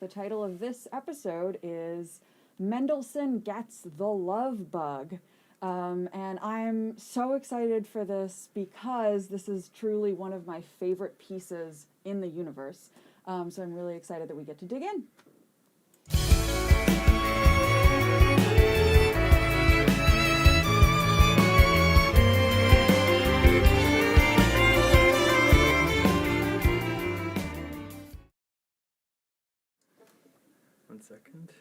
The title of this episode is Mendelssohn Gets the Love Bug. And I'm so excited for this because this is truly one of my favorite pieces in the universe. So I'm really excited that we get to dig in. One second.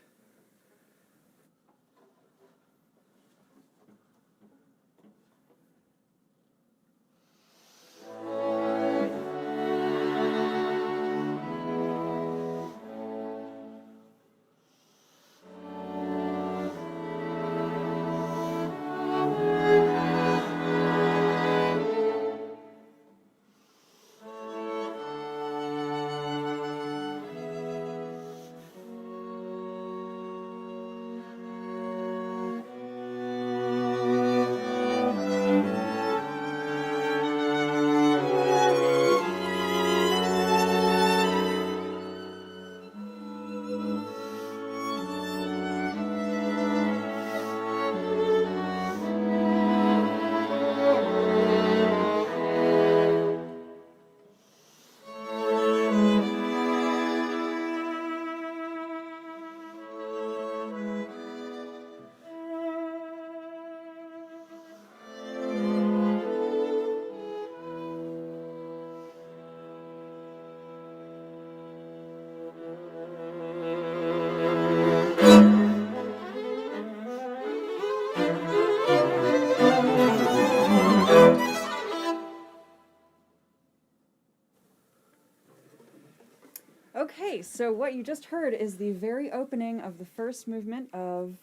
Okay, so what you just heard is the very opening of the first movement of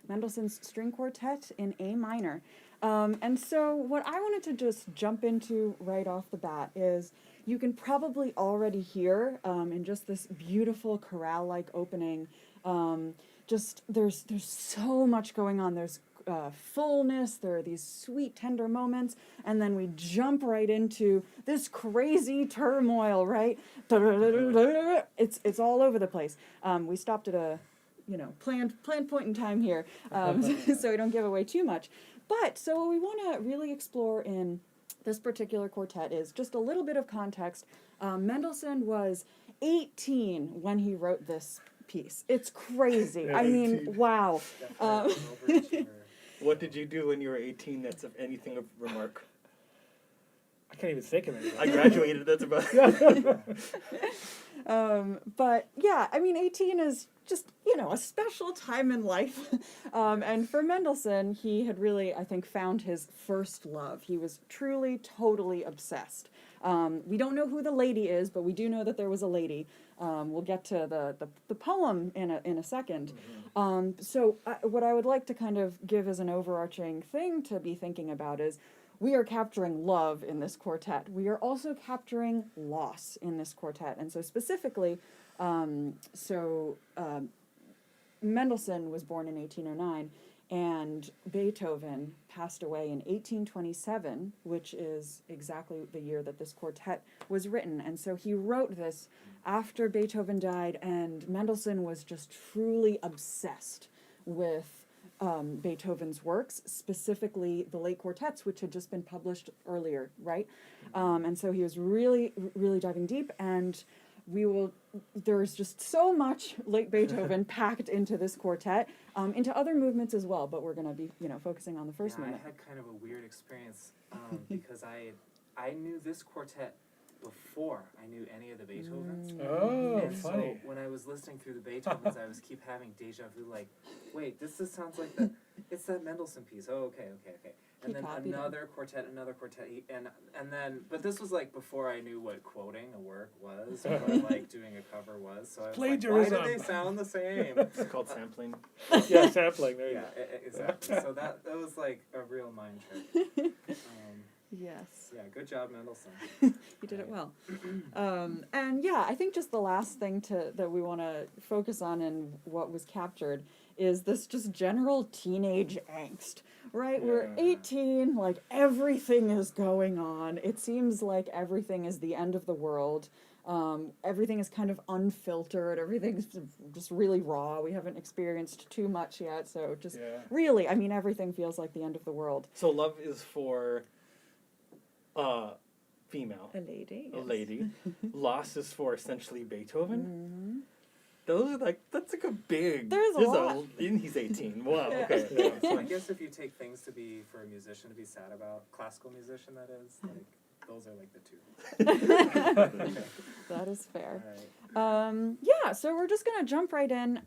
Mendelssohn's String Quartet in A minor. And so what I wanted to just jump into right off the bat is you can probably already hear in just this beautiful chorale-like opening, just there's so much going on. There's fullness, there are these sweet, tender moments, and then we jump right into this crazy turmoil, right? It's all over the place. We stopped at a, planned point in time here, so we don't give away too much. But so what we want to really explore in this particular quartet is just a little bit of context. Mendelssohn was 18 when he wrote this piece. It's crazy. I mean, wow. What did you do when you were 18 that's of anything of remark? I can't even think of it. I graduated, that's about But yeah, I mean, 18 is just, a special time in life. And for Mendelssohn, he had really, I think, found his first love. He was truly, totally obsessed. We don't know who the lady is, but we do know that there was a lady. We'll get to the poem in a second. So what I would like to kind of give as an overarching thing to be thinking about is we are capturing love in this quartet. We are also capturing loss in this quartet. And so specifically, Mendelssohn was born in 1809, and Beethoven passed away in 1827, which is exactly the year that this quartet was written. And so he wrote this after Beethoven died, and Mendelssohn was just truly obsessed with Beethoven's works, specifically the late quartets, which had just been published earlier, right? And so he was really, really diving deep, and there's just so much late Beethoven packed into this quartet, into other movements as well, but we're going to be, focusing on the first movement. I had kind of a weird experience because I knew this quartet before I knew any of the Beethovens. Oh, and funny. So when I was listening through the Beethovens, I was keep having deja vu, like, wait, this just sounds like it's that Mendelssohn piece. Oh, okay. And then another quartet, and then, but this was like before I knew what quoting a work was, or like doing a cover was. So I was Plagiarism. like, why do they sound the same? It's called sampling. Yeah, sampling. There you Yeah, exactly. So that was like a real mind trick. Yes. Yeah, good job, Mendelssohn. You did it well. And yeah, I think just the last thing that we want to focus on and what was captured is this just general teenage angst, right? Yeah. We're 18, like everything is going on. It seems like everything is the end of the world. Everything is kind of unfiltered. Everything's just really raw. We haven't experienced too much yet, so just really, I mean, everything feels like the end of the world. So love is for female. A lady. A Yes. lady. Loss is for essentially Beethoven. Mm-hmm. Those are that's like a big. There's a lot. And he's 18. Wow. Yeah. Okay. So I guess if you take things to be for a musician to be sad about, classical musician that is, like those are like the two. That is fair. All right. Yeah, so we're just gonna jump right in.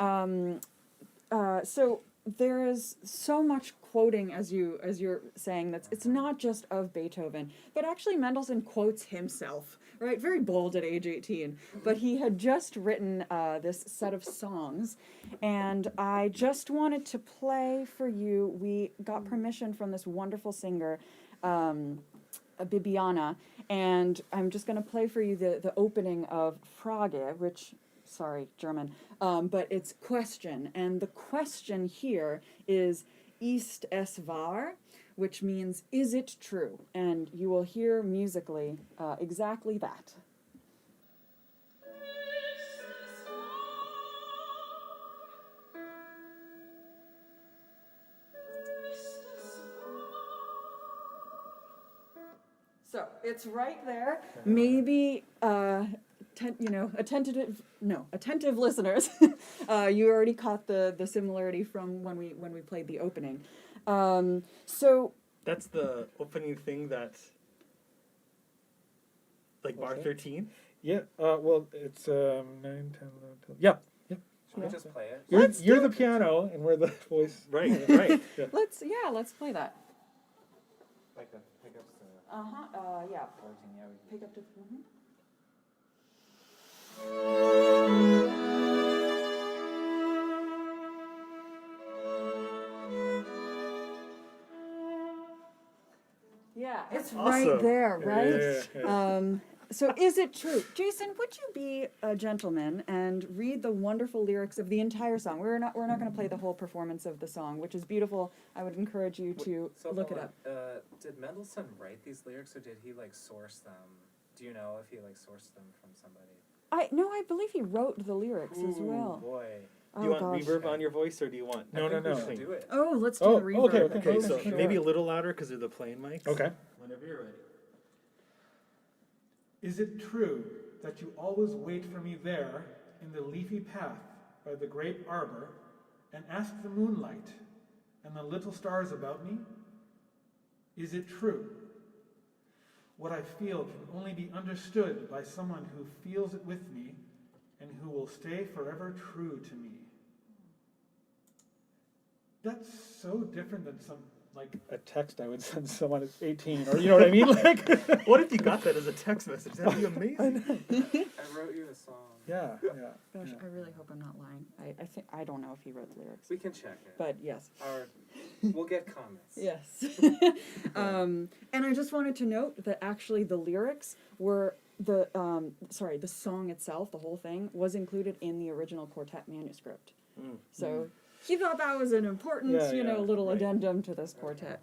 So there is so much quoting as you're saying that it's not just of Beethoven, but actually Mendelssohn quotes himself, right? Very bold at age 18. But he had just written this set of songs, and I just wanted to play for you. We got permission from this wonderful singer, Bibiana, and I'm just going to play for you the opening of Frage, which, sorry, German, but it's question, and the question here is Ist es wahr, which means is it true, and you will hear musically exactly that. So it's right there. Maybe attentive listeners, you already caught the similarity from when we played the opening. So That's the opening thing that, like bar Okay. 13. Yeah. Well, it's 9, 10, 11, 12. Yeah. Yeah. Should we just play it? You're the piano, and we're the voice. Right. Right. Yeah. let's play that. Like the pickups to Yeah. 14, yeah. Pick up to. Yeah, it's right Awesome. there, right? Yeah. So is it true? Jason, would you be a gentleman and read the wonderful lyrics of the entire song? We're not going to play the whole performance of the song, which is beautiful. I would encourage you to So look it hold up. on. Did Mendelssohn write these lyrics, or did he like source them? Do you know if he like sourced them from somebody? I believe he wrote the lyrics as well. Boy. Do you Oh want gosh. reverb on your voice, or do you want? No, I think no, we no. should do it. Oh, let's do Oh, the reverb. okay, Okay, Oh, so sure. maybe a little louder because they're the playing mics. Okay. Whenever you're ready. Is it true that you always wait for me there in the leafy path by the great arbor and ask the moonlight and the little stars about me? Is it true? What I feel can only be understood by someone who feels it with me and who will stay forever true to me. That's so different than some, like, A text I would send someone at 18, or you know what I mean? Like, What if you got that as a text message? That'd be amazing. I wrote you a song. yeah. Gosh, I really hope I'm not lying. I don't know if he wrote the lyrics, We can check it. but yes. We'll get comments. Yes. And I just wanted to note that actually the lyrics were the song itself, the whole thing, was included in the original quartet manuscript. Mm. So he thought that was an important, Yeah, little right. addendum to this quartet.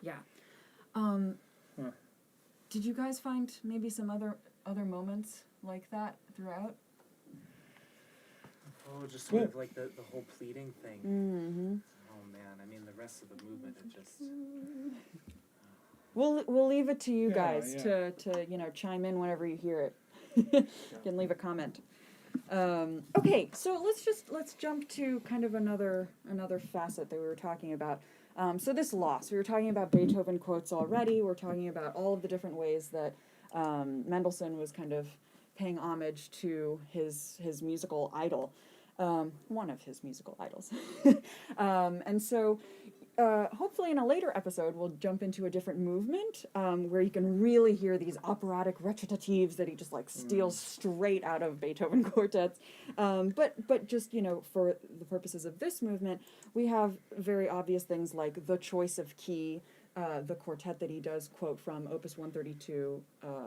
Yeah. Huh. Did you guys find maybe some other moments like that throughout? Oh, just sort of like the whole pleading thing. Mm-hmm. Oh man, I mean the rest of the movement it just We'll leave it to you Yeah, guys yeah. to chime in whenever you hear it. You can leave a comment. Okay, so let's jump to kind of another facet that we were talking about. So this loss, we were talking about Beethoven quotes already. We're talking about all of the different ways that Mendelssohn was kind of paying homage to his musical idol, one of his musical idols. And so hopefully in a later episode we'll jump into a different movement where you can really hear these operatic recitatives that he just like steals straight out of Beethoven quartets. But just, for the purposes of this movement, we have very obvious things like the choice of key. The quartet that he does quote from Opus 132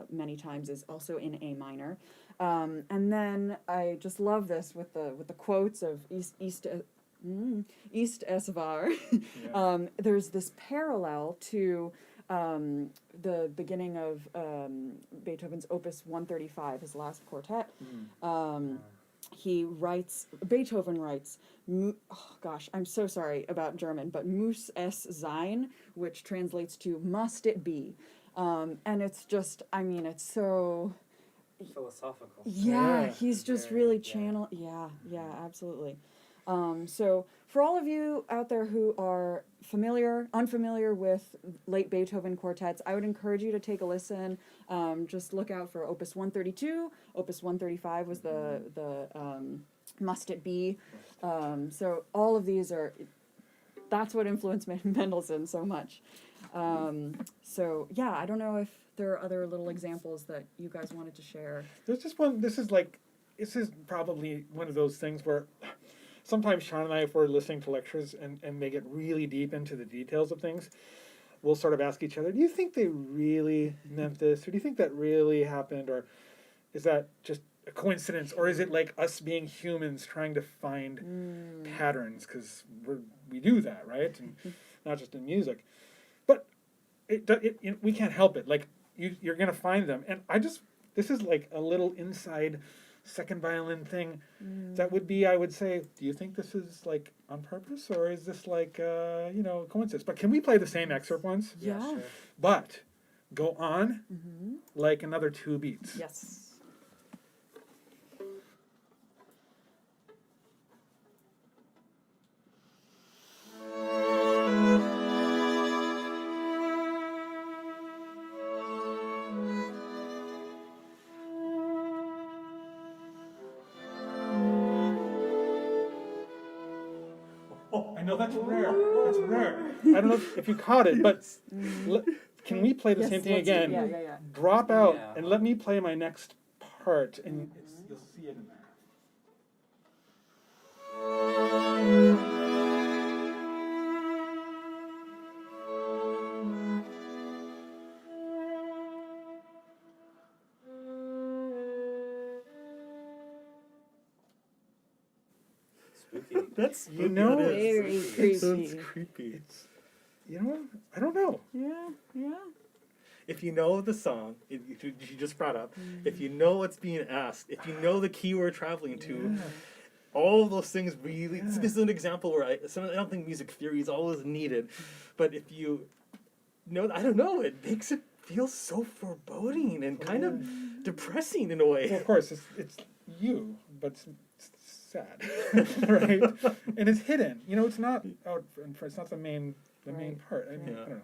many times is also in A minor. And then I just love this with the quotes of Ist es wahr. Yeah. There's this parallel to the beginning of Beethoven's Opus 135, his last quartet. Beethoven writes, oh gosh, I'm so sorry about German, but muss es sein, which translates to must it be. And it's just, I mean, it's so... Philosophical. Yeah, Yeah. he's just Very, really yeah. channel. Yeah, absolutely. So for all of you out there who are unfamiliar with late Beethoven quartets, I would encourage you to take a listen. Just look out for Opus 132. Opus 135 was the Must It Be. So all of these that's what influenced Mendelssohn so much. So yeah, I don't know if there are other little examples that you guys wanted to share. There's just one. This is probably one of those things where sometimes Sean and I, if we're listening to lectures and they get really deep into the details of things, we'll sort of ask each other, do you think they really meant this? Or do you think that really happened? Or is that just a coincidence? Or is it like us being humans trying to find patterns? Because we do that, right? And not just in music. But we can't help it. Like, you're going to find them. And this is like a little inside second violin thing that would be, I would say, do you think this is like on purpose, or is this like coincidence? But can we play the same excerpt once? Yeah. Sure. But go on like another 2 beats. Yes. I know that's rare. That's rare. I don't know if you caught it, but can we play the Yes, same thing let's- again? Yeah. Drop out Yeah. and let me play my next part. And You'll see it in there. Spooky. That's spooky. You know, that is. Very That's creepy. creepy. I don't know. Yeah. If you know the song, you just brought up, if you know what's being asked, if you know the key we're traveling to, all of those things really. Yeah. This is an example where I don't think music theory is always needed, but if you know, I don't know, it makes it feel so foreboding and kind of depressing in a Well, way. of course, it's you, but it's sad, right? And it's hidden. It's not out in front. It's not the main Right. part. I mean, Yeah. I don't know.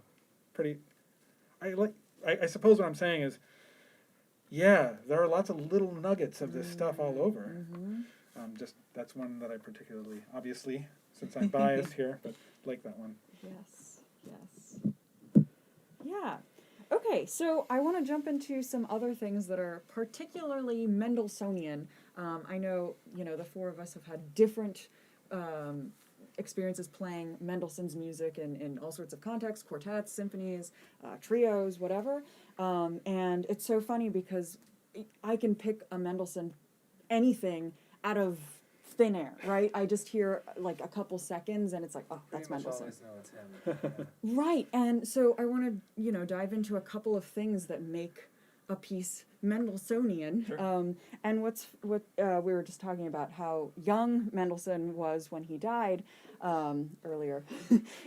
Pretty. I suppose what I'm saying is, yeah, there are lots of little nuggets of this stuff all over. Just that's one that I particularly, obviously, since I'm biased here, but like that one. Yes. Yeah. Okay, so I want to jump into some other things that are particularly Mendelssohnian. I know, the four of us have had different experiences playing Mendelssohn's music in all sorts of contexts, quartets, symphonies, trios, whatever. And it's so funny because I can pick a Mendelssohn anything out of thin air, right? I just hear like a couple seconds and it's like, oh, that's Pretty much Mendelssohn. always know it's him. Right, and so I want to, dive into a couple of things that make a piece Mendelssohnian. Sure. And what we were just talking about how young Mendelssohn was when he died earlier.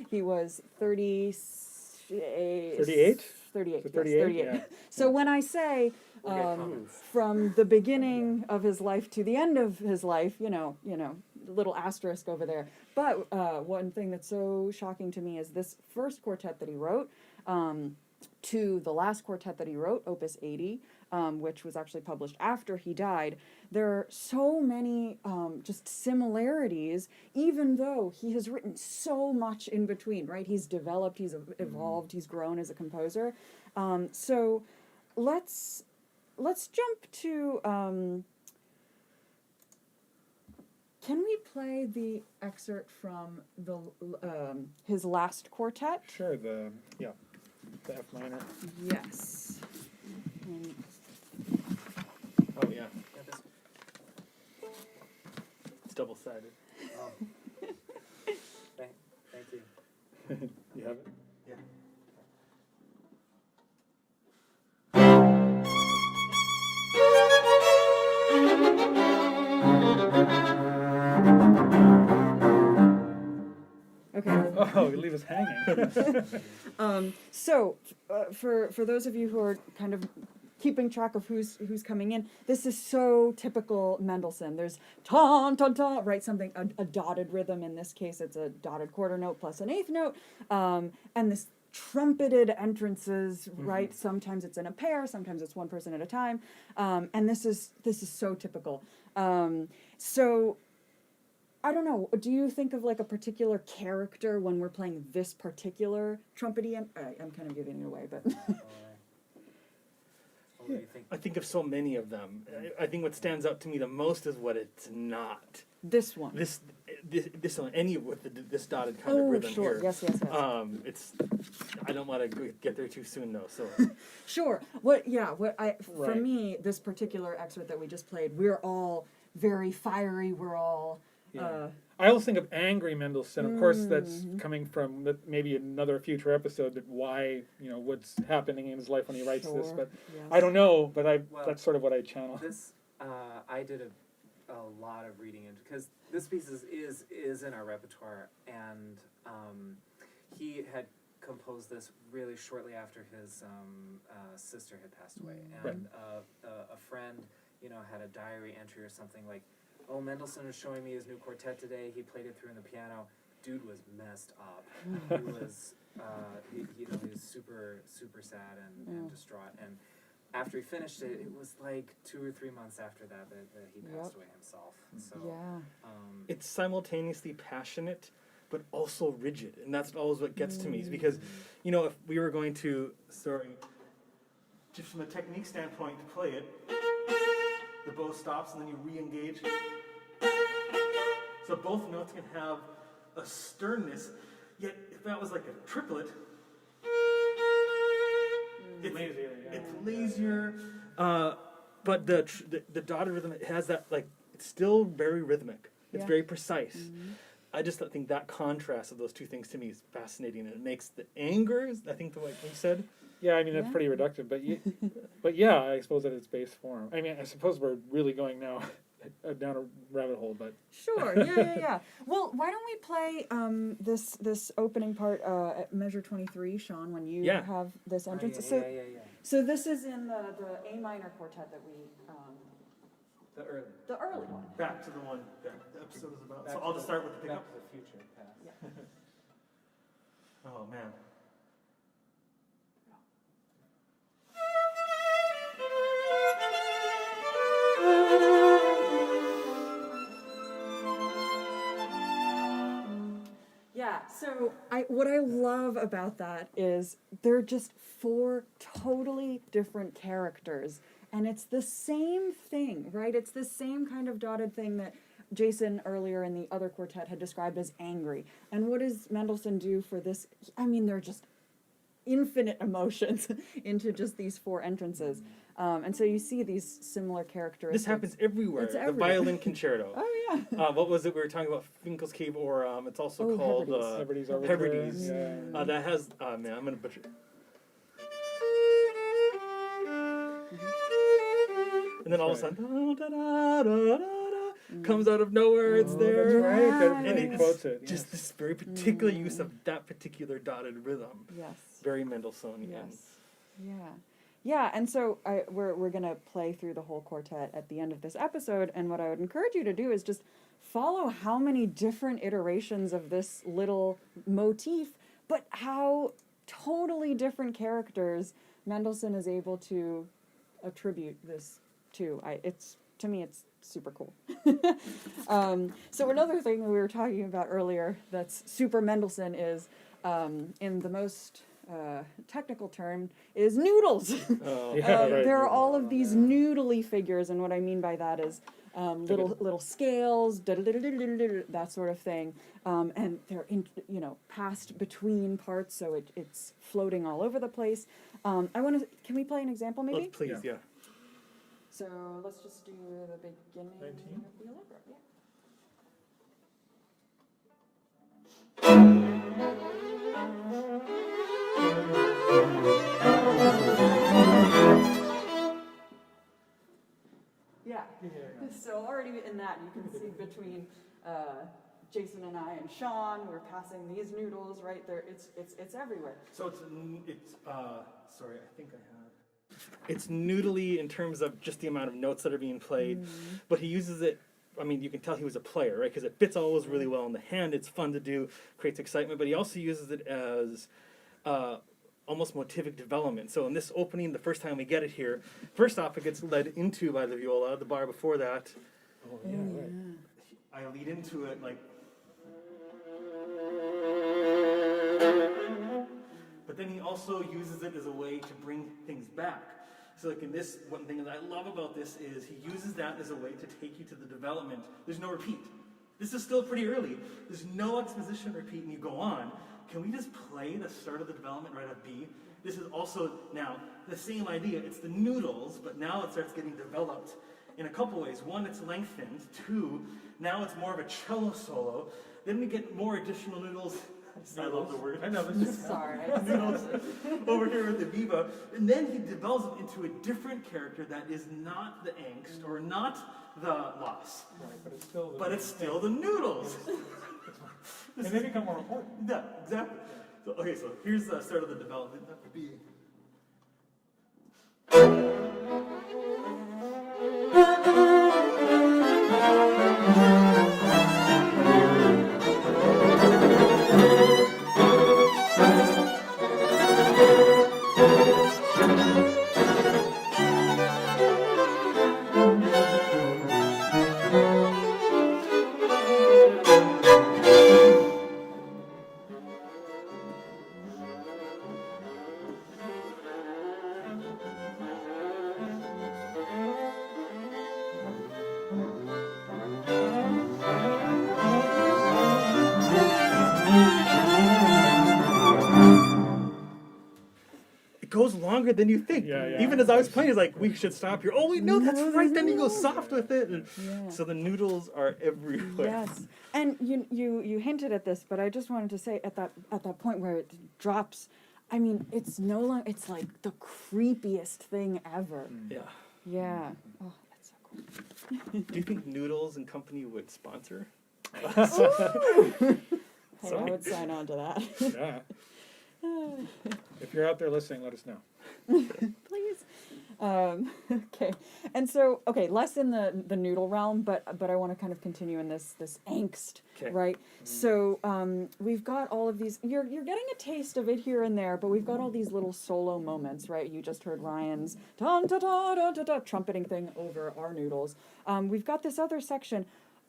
He was 38. 38? 38. So Yes, 38? 38. Yeah. So when I say We'll get comments. from the beginning of his life to the end of his life, little asterisk over there. But one thing that's so shocking to me is this first quartet that he wrote, to the last quartet that he wrote, Opus 80, which was actually published after he died. There are so many just similarities, even though he has written so much in between, right? He's developed, he's evolved, he's grown as a composer. So let's jump to... can we play the excerpt from the his last quartet? Sure. The F minor. Yes. And Oh yeah, Yeah, this- it's double-sided. oh. Thank you. You have it. Yeah. Oh, you leave us hanging. For those of you who are kind of keeping track of who's coming in, this is so typical Mendelssohn. There's ta ta ta, right? Something a dotted rhythm. In this case, it's a dotted quarter note plus an eighth note, and this trumpeted entrances, right? Sometimes it's in a pair, sometimes it's one person at a time, and this is so typical. So I don't know. Do you think of like a particular character when we're playing this particular trumpety? I'm kind of giving it away, but What do you think? I think of so many of them. I think what stands out to me the most is what it's not. this one. This one, any with this dotted kind of rhythm sure. here. Yes. It's. I don't want to get there too soon though. So. Sure. For Right. me, this particular excerpt that we just played, we're all very fiery. We're all. Yeah. I always think of angry Mendelssohn. Of course, that's coming from maybe another future episode. That why what's happening in his life when he writes this. Sure, But yes. I don't know. But Well, that's sort of what I channel. This I did a lot of reading into because this piece is in our repertoire, and he had composed this really shortly after his sister had passed away, and a friend had a diary entry or something like, "Oh, Mendelssohn was showing me his new quartet today. He played it through in the piano. Dude was messed up. He was he was super sad and distraught." And after he finished it, it was like 2 or 3 months after that he passed away himself. So Yeah. It's simultaneously passionate but also rigid, and that's always what gets to me, is because if we were going to just from a technique standpoint to play it, the bow stops and then you re-engage, so both notes can have a sternness, yet if that was like a triplet, it's lazier, but the dotted rhythm, it has that, like, it's still very rhythmic. It's very precise. I just think that contrast of those two things to me is fascinating, and it makes the angers, I think, like you said. Yeah, I mean that's pretty reductive, but yeah, I suppose at its base form. I mean, I suppose we're really going now down a rabbit hole, but Sure. Yeah. Well, why don't we play this opening part at measure 23, Sean, when you have this entrance? yeah. So this is in the A minor quartet that we The early the early one. Back to the one that the episode is about. Back So to I'll just start with the Back pickup. to the future, past. Yeah. Oh man. Yeah, so what I love about that is they're just 4 totally different characters, and it's the same thing, right? It's the same kind of dotted thing that Jason earlier in the other quartet had described as angry. And what does Mendelssohn do for this? I mean, they're just infinite emotions into just these 4 entrances. And so you see these similar characteristics. This happens everywhere. It's The everywhere. violin concerto. Oh, yeah. What was it we were talking about? Finkel's Cave, or it's also called Hebrides Overture. Hebrides. Yeah. That has man, I'm gonna butcher it. And then all of a sudden, da, da, da, da, da, comes out of nowhere. It's there. That's right. Yeah. And Everybody quotes it. just this very particular use of that particular dotted rhythm. Yes. Very Mendelssohnian. Yes. Yeah, and so we're going to play through the whole quartet at the end of this episode, and what I would encourage you to do is just follow how many different iterations of this little motif, but how totally different characters Mendelssohn is able to attribute this to. To me, it's super cool. So another thing we were talking about earlier that's super Mendelssohn is, in the most technical term, is noodles. Oh. Yeah, right. There are all of these noodly figures, and what I mean by that is little scales, that sort of thing, and they're passed between parts, so it's floating all over the place. Can we play an example, maybe? Let's please, yeah. So let's just do the beginning 19? of the Allegro. Yeah. Yeah. So already in that you can see between Jason and I and Sean, we're passing these noodles right there. It's everywhere. So sorry, I think I have. It's noodly in terms of just the amount of notes that are being played, but he uses it. I mean, you can tell he was a player, right? Because it fits always really well in the hand. It's fun to do, creates excitement, but he also uses it as almost motivic development. So in this opening, the first time we get it here, first off, it gets led into by the viola. The bar before that, Oh, yeah, right. I lead into it like. But then he also uses it as a way to bring things back. So like in this, one thing that I love about this is he uses that as a way to take you to the development. There's no repeat. This is still pretty early. There's no exposition repeat and you go on. Can we just play the start of the development right at B? This is also now the same idea. It's the noodles, but now it starts getting developed in a couple ways. One, it's lengthened. Two, now it's more of a cello solo. Then we get more additional noodles. I love the word. I know this. Sorry. Noodles over here with the Viva. And then he develops it into a different character that is not the angst or not the loss. Right, but it's still. But it's still the noodles. And they become more important. Yeah, exactly. So, okay, so here's the start of the development. That would be. Goes longer than you think. Yeah. Even as I was playing, it's like, we should stop here. Oh, wait, no, that's right. Then you go soft with it. And so the noodles are everywhere. Yes, and you hinted at this, but I just wanted to say at that point where it drops, I mean, it's no longer. It's like the creepiest thing ever. Yeah. Yeah. Oh, that's so cool. Do you think Noodles and Company would sponsor? Hey, I Sorry. would sign on to that. Yeah. If you're out there listening, let us know. Please. Okay, and so less in the noodle realm, but I want to kind of continue in this angst, Okay. right? So we've got all of these. You're getting a taste of it here and there, but we've got all these little solo moments, right? You just heard Ryan's ta ta ta ta ta trumpeting thing over our noodles. We've got this other section.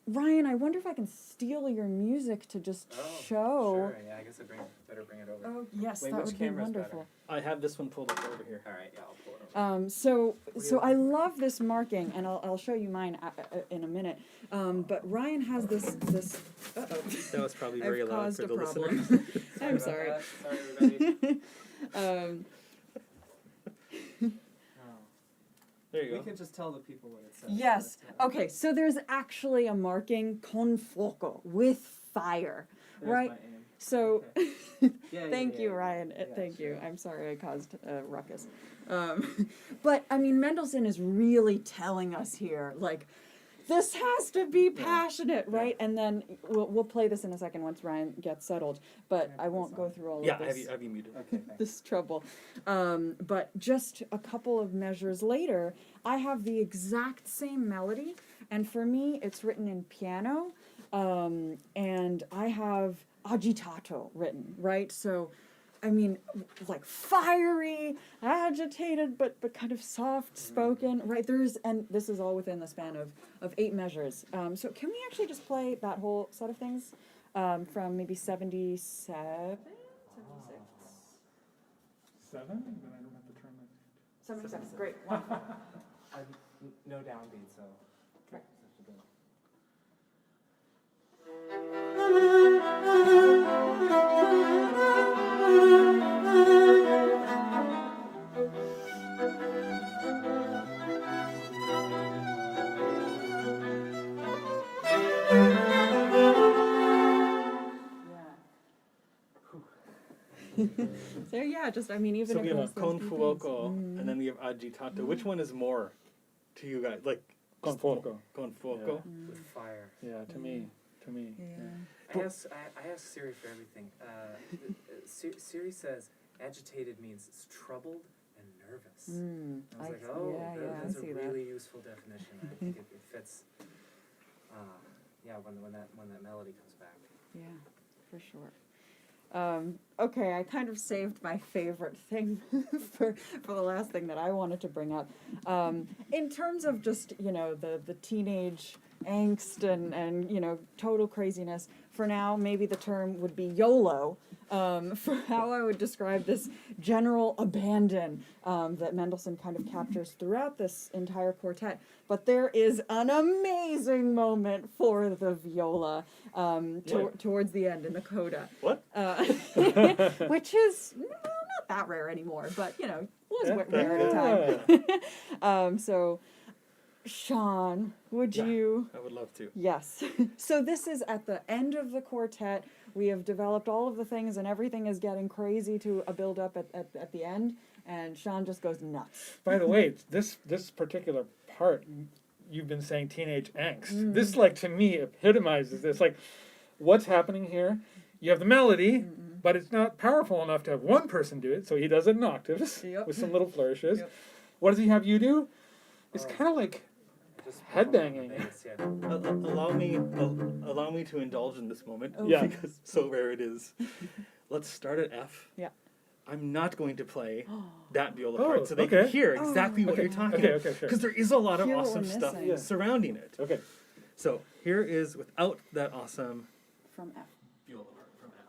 Ryan, I wonder if I can steal your music to just show. Sure, yeah, I guess better bring it over. Oh yes, Wait, that which would be camera's wonderful. I have this one pulled up over here. All right, yeah, I'll pull it over. So I love this marking, and I'll show you mine in a minute. But Ryan has this. Uh-oh. That was probably very I've loud caused for a the problem. listener. I'm about sorry. that. Sorry, everybody. There you We go. can just tell the people what it says. Yes. But, Okay. So there's actually a marking con fuoco with fire, there's right? my aim. So. Yeah, Thank you, yeah. Ryan. Yeah, Thank you. sure. I'm sorry I caused a ruckus. But I mean, Mendelssohn is really telling us here, like, this has to be passionate, right? And then we'll play this in a second once Ryan gets settled. But I won't go through all Yeah, of I this. have you muted. Okay, thanks. This trouble. But just a couple of measures later, I have the exact same melody, and for me, it's written in piano, and I have agitato written, right? So, I mean, like fiery, agitated, but kind of soft spoken, right? And this is all within the span of 8 measures. So can we actually just play that whole set of things from maybe 77, 76? 7? Then I don't have to turn that. 77, great. Wonderful. No downbeat, so. Right. So yeah, just I mean, even So we have across those con two fuoco, things. and then we have agitato. Which one is more to you guys? Like Con fuoco. Con fuoco. Yeah. With fire. Yeah, to me. to me. Yeah. I ask Siri for everything. Siri says agitated means it's troubled and nervous. I was like, oh, that's a really useful definition. I think it fits. When that melody comes back. Yeah, for sure. Okay, I kind of saved my favorite thing for the last thing that I wanted to bring up. In terms of just, the teenage angst and total craziness, for now, maybe the term would be YOLO, for how I would describe this general abandon that Mendelssohn kind of captures throughout this entire quartet. But there is an amazing moment for the viola towards the end in the coda. What? Which is not that rare anymore, but, was rare at the time. So, Sean, would you... I would love to. Yes. So this is at the end of the quartet. We have developed all of the things, and everything is getting crazy to a build-up at the end, and Sean just goes nuts. By the way, this particular part, you've been saying teenage angst. This, to me, epitomizes this. What's happening here? You have the melody, but it's not powerful enough to have one person do it, so he does it in octaves with some little flourishes. Yep. What does he have you do? It's kind of like headbanging. Allow me to indulge in this moment. Yeah. Because so rare it is. Let's start at F. Yeah. I'm not going to play that viola part, so they okay. can hear exactly what you're talking about. Okay, sure. Because there is a lot of Hear what awesome we're stuff missing. surrounding it. Okay. So here is without that awesome From F. viola part from F.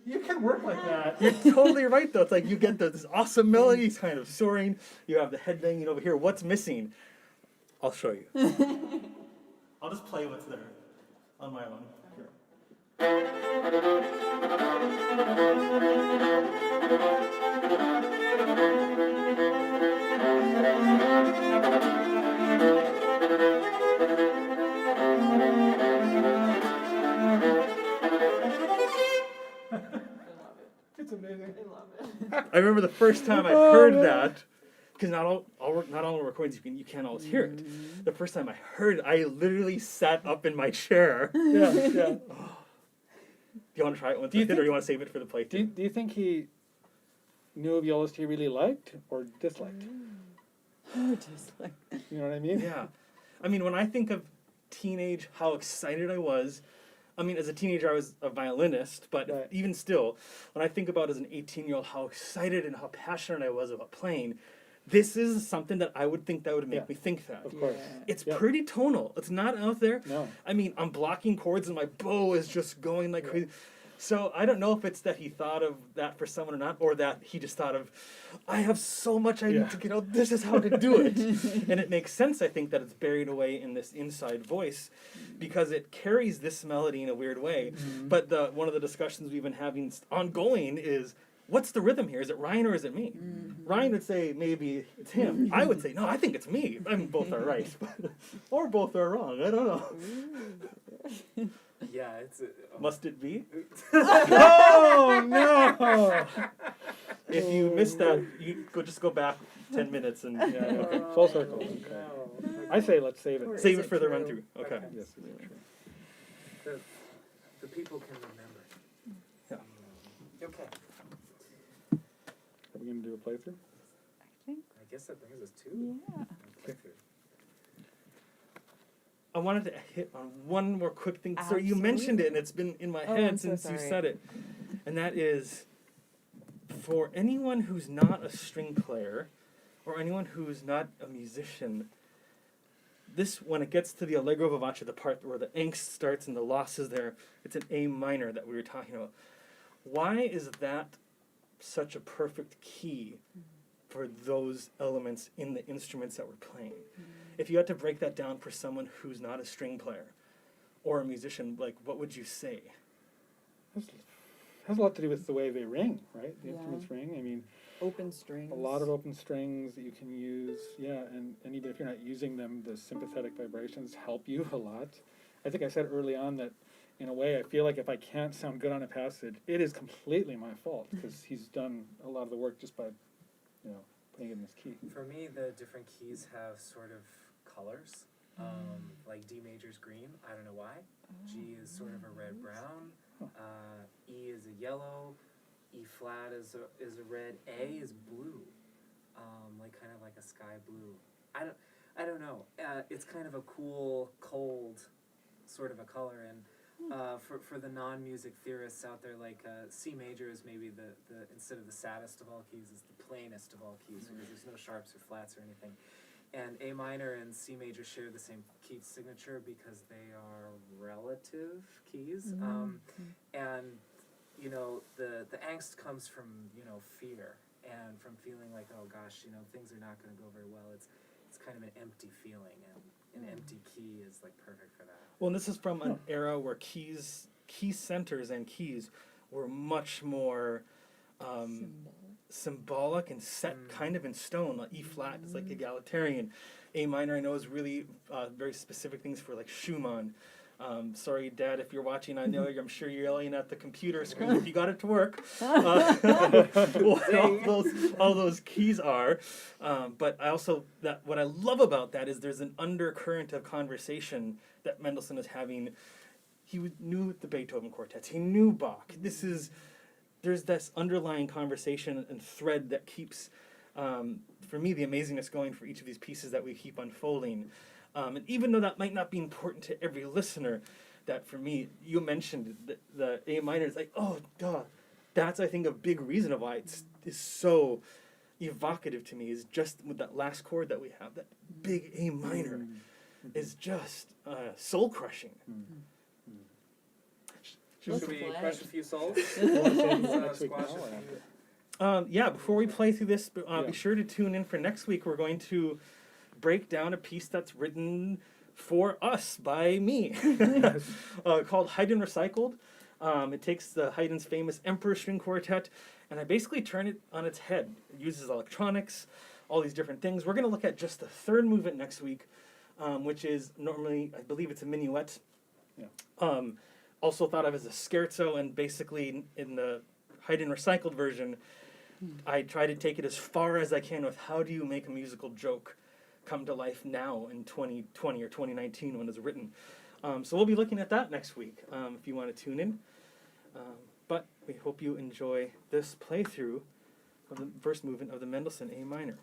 You can work like that. You're totally right, though. It's like you get this awesome melody, it's kind of soaring. You have the headbanging over here. What's missing? I'll show you. I'll just play what's there on my own. Here. It's amazing. I remember the first time I heard that, because not all recordings you can't always hear it. The first time I heard it, I literally sat up in my chair. Yeah. Do you want to try it once, or do you want to save it for the playthrough? Do you think he knew a violist he really liked or disliked? Just like... You know what I mean? Yeah. I mean, when I think of teenage, how excited I was. I mean, as a teenager, I was a violinist, but Right. even still, when I think about as an 18-year-old, how excited and how passionate I was about playing, this is something that I would think that would make me think that. Of course. It's Yeah. pretty tonal. It's not out there. No. I mean, I'm blocking chords and my bow is just going like crazy. So I don't know if it's that he thought of that for someone or not, or that he just thought of, I have so much I need to get out. This is how to do it. And it makes sense, I think, that it's buried away in this inside voice because it carries this melody in a weird way. But one of the discussions we've been having ongoing is, what's the rhythm here? Is it Ryan or is it me? Ryan would say maybe it's him. I would say, no, I think it's me. I mean, both are right. Or both are wrong. I don't know. Yeah, it's. Must it be? Oh no! If you missed that, you just go back 10 minutes and Okay. Full circle. I say let's save Or it. save is it for the true? run through. Okay. Yes. The people can remember. Yeah. Okay. Are we gonna do a playthrough? I think, I guess that brings us to yeah. playthrough. I wanted to hit on one more quick thing. So you Absolutely. mentioned it, and it's been in my Oh, head I'm so since you sorry. said it. And that is, for anyone who's not a string player, or anyone who's not a musician, this, when it gets to the allegro vivace, the part where the angst starts and the loss is there, it's an A minor that we were talking about. Why is that such a perfect key for those elements in the instruments that we're playing. If you had to break that down for someone who's not a string player or a musician, like, what would you say? Has a lot to do with the way they ring, right? The Yeah. instruments ring. I mean, Open strings. a lot of open strings that you can use, and even if you're not using them, the sympathetic vibrations help you a lot. I think I said early on that, in a way, I feel like if I can't sound good on a passage, it is completely my fault, because he's done a lot of the work just by, putting it in this key. For me, the different keys have sort of colors. Like D major's green, I don't know why. G is sort of a red-brown. E is a yellow. E flat is a red. A is blue, kind of like a sky blue. I don't know. It's kind of a cool, cold sort of a color, and for the non-music theorists out there, like C major is maybe the instead of the saddest of all keys, is the plainest of all keys, because there's no sharps or flats or anything. And A minor and C major share the same key signature because they are relative keys, and the angst comes from fear and from feeling like, oh gosh, things are not going to go very well. It's kind of an empty feeling, and an empty key is like perfect for that. Well, and this is from an era where key centers and keys were much more symbolic and set kind of in stone. Like E flat is like egalitarian. A minor, I know, is really very specific things for like Schumann. Sorry, Dad, if you're watching, I know I'm sure you're yelling at the computer screen if you got it to work. All those keys are. But I also, what I love about that is there's an undercurrent of conversation that Mendelssohn is having. He knew the Beethoven quartets. He knew Bach. There's this underlying conversation and thread that keeps, for me, the amazingness going for each of these pieces that we keep unfolding. And even though that might not be important to every listener, that for me, you mentioned the A minor is like, oh, duh. That's, I think, a big reason of why it's so evocative to me, is just with that last chord that we have, that big A minor is just soul-crushing. Should we crush a few souls? Yeah, before we play through this, be sure to tune in for next week. We're going to break down a piece that's written for us by me, called Haydn Recycled. It takes the Haydn's famous Emperor String Quartet, and I basically turn it on its head. It uses electronics, all these different things. We're going to look at just the third movement next week, which is normally, I believe it's a minuet. Yeah. Also thought of as a scherzo, and basically in the Haydn Recycled version, I try to take it as far as I can with how do you make a musical joke come to life now in 2020 or 2019 when it was written. So we'll be looking at that next week if you want to tune in. But we hope you enjoy this playthrough of the first movement of the Mendelssohn A minor.